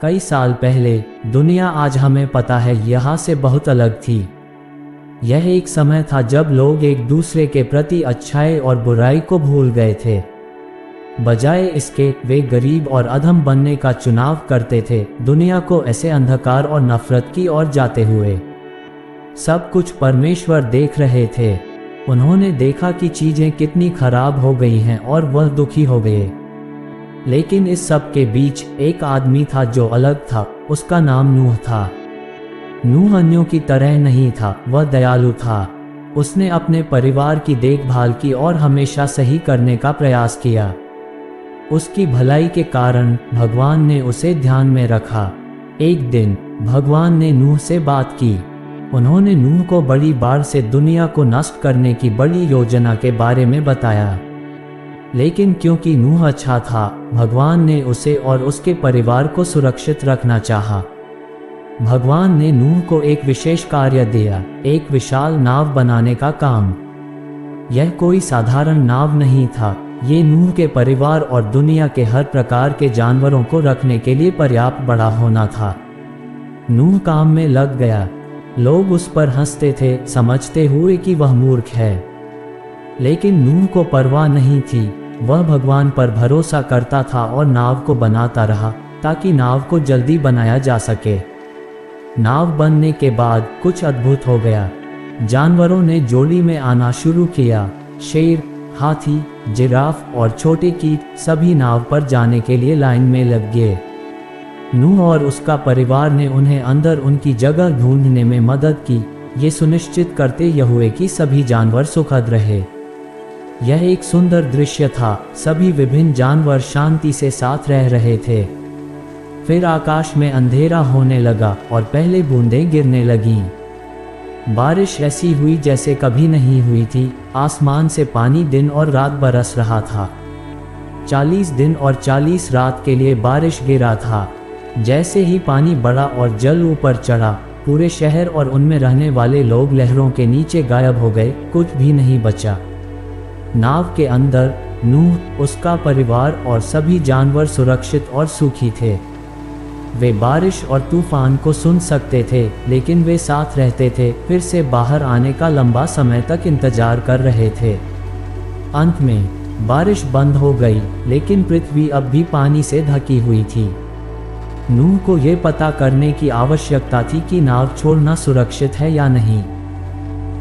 कई साल पहले दुनिया आज हमें पता है यहाँ से बहुत अलग थी। यह एक समय था जब लोग एक दूसरे के प्रति अच्छाई और बुराई को भूल गए थे। बजाय इसके वे गरीब और अधम बनने का चुनाव करते थे, दुनिया को ऐसे अंधकार और नफरत की ओर जाते हुए। सब कुछ परमेश्वर देख रहे थे। उन्होंने देखा कि चीजें कितनी खराब हो गई हैं और वह दुखी हो गए। लेकिन इस सब के बीच एक आदमी था जो अलग था। उसका नाम नूह था। नूह अन्यों की तरह नहीं था, वह दयालु था। उसने अपने परिवार की देखभाल की और हमेशा सही करने का प्रयास किया। उसकी भलाई के कारण भगवान ने उसे ध्यान में रखा। एक दिन भगवान ने नूह से बात की। उन्होंने नूह को बड़ी बाढ़ से दुनिया को नष्ट करने की बड़ी योजना के बारे में बताया। लेकिन क्योंकि नूह अच्छा था, भगवान ने उसे और उसके परिवार को सुरक्षित रखना चाहा। भगवान ने नूह को एक विशेष कार्य दिया, एक विशाल नाव बनाने का काम। यह कोई साधारण नाव नहीं था, ये नूह के परिवार और दुनिया के हर प्रकार के जानवरों को रखने के लिए पर्याप्त बड़ा होना था। नूह काम में लग गया। लोग उस पर हंसते थे, समझते हुए कि वह मूर्ख है। लेकिन नूह को परवाह नहीं थी। वह भगवान पर भरोसा करता था और नाव को बनाता रहा ताकि नाव को जल्दी बनाया जा सके। नाव बनने के बाद कुछ अद्भुत हो गया। जानवरों ने जोड़ी में आना शुरू किया। शेर, हाथी, जिराफ और छोटे कीट सभी नाव पर जाने के लिए लाइन में लग गए। नूह और उसका परिवार ने उन्हें अंदर उनकी जगह ढूंढने में मदद की, ये सुनिश्चित करते हुए कि सभी जानवर सुखद रहे। यह एक सुंदर दृश्य था। सभी विभिन्न जानवर शांति से साथ रह रहे थे। फिर आकाश में अंधेरा होने लगा और पहले बूंदें गिरने लगीं। बारिश ऐसी हुई जैसे कभी नहीं हुई थी। आसमान से पानी दिन और रात बरस रहा था। 40 दिन और 40 रात के लिए बारिश गिरा था। जैसे ही पानी बढ़ा और जल ऊपर चढ़ा, पूरे शहर और उनमें रहने वाले लोग लहरों के नीचे गायब हो गए, कुछ भी नहीं बचा। नाव के अंदर नूह, उसका परिवार और सभी जानवर सुरक्षित और सुखी थे। वे बारिश और तूफान को सुन सकते थे, लेकिन वे साथ रहते थे, फिर से बाहर आने का लंबा समय तक इंतजार कर रहे थे। अंत में बारिश बंद हो गई, लेकिन पृथ्वी अब भी पानी से ढकी हुई थी। नूह को यह पता करने की आवश्यकता थी कि नाव छोड़ना सुरक्षित है या नहीं।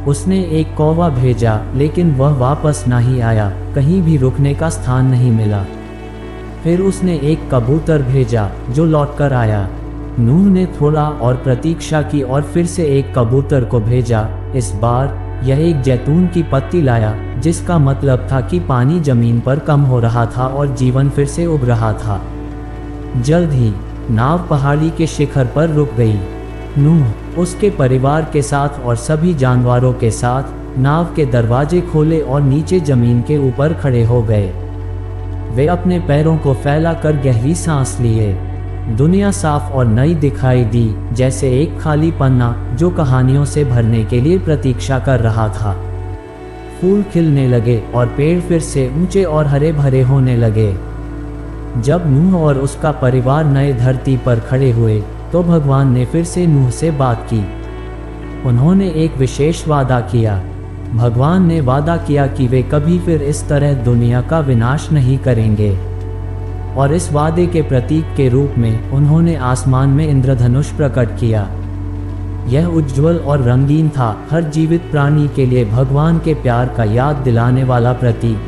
उसने एक कौवा भेजा, लेकिन वह वापस नहीं आया। कहीं भी रुकने का स्थान नहीं मिला। फिर उसने एक कबूतर भेजा, जो लौटकर आया। नूह ने थोड़ा और प्रतीक्षा की और फिर से एक कबूतर को भेजा। इस बार यह एक जैतून की पत्ती लाया, जिसका मतलब था कि पानी जमीन पर कम हो रहा था और जीवन फिर से उग रहा था। जल्द ही नाव पहाड़ी के शिखर पर रुक गई। नूह उसके परिवार के साथ और सभी जानवरों के साथ नाव के दरवाजे खोले और नीचे जमीन के ऊपर खड़े हो गए। वे अपने पैरों को फैलाकर गहरी सांस लिए। दुनिया साफ और नई दिखाई दी, जैसे एक खाली पन्ना जो कहानियों से भरने के लिए प्रतीक्षा कर रहा था। फूल खिलने लगे और पेड़ फिर से ऊंचे और हरे भरे होने लगे। जब नूह और उसका परिवार नए धरती पर खड़े हुए, तो भगवान ने फिर से नूह से बात की। उन्होंने एक विशेष वादा किया। भगवान ने वादा किया कि वे कभी फिर इस तरह दुनिया का विनाश नहीं करेंगे। और इस वादे के प्रतीक के रूप में उन्होंने आसमान में इंद्रधनुष प्रकट किया। यह उज्ज्वल और रंगीन था, हर जीवित प्राणी के लिए भगवान के प्यार का याद दिलाने वाला प्रतीक।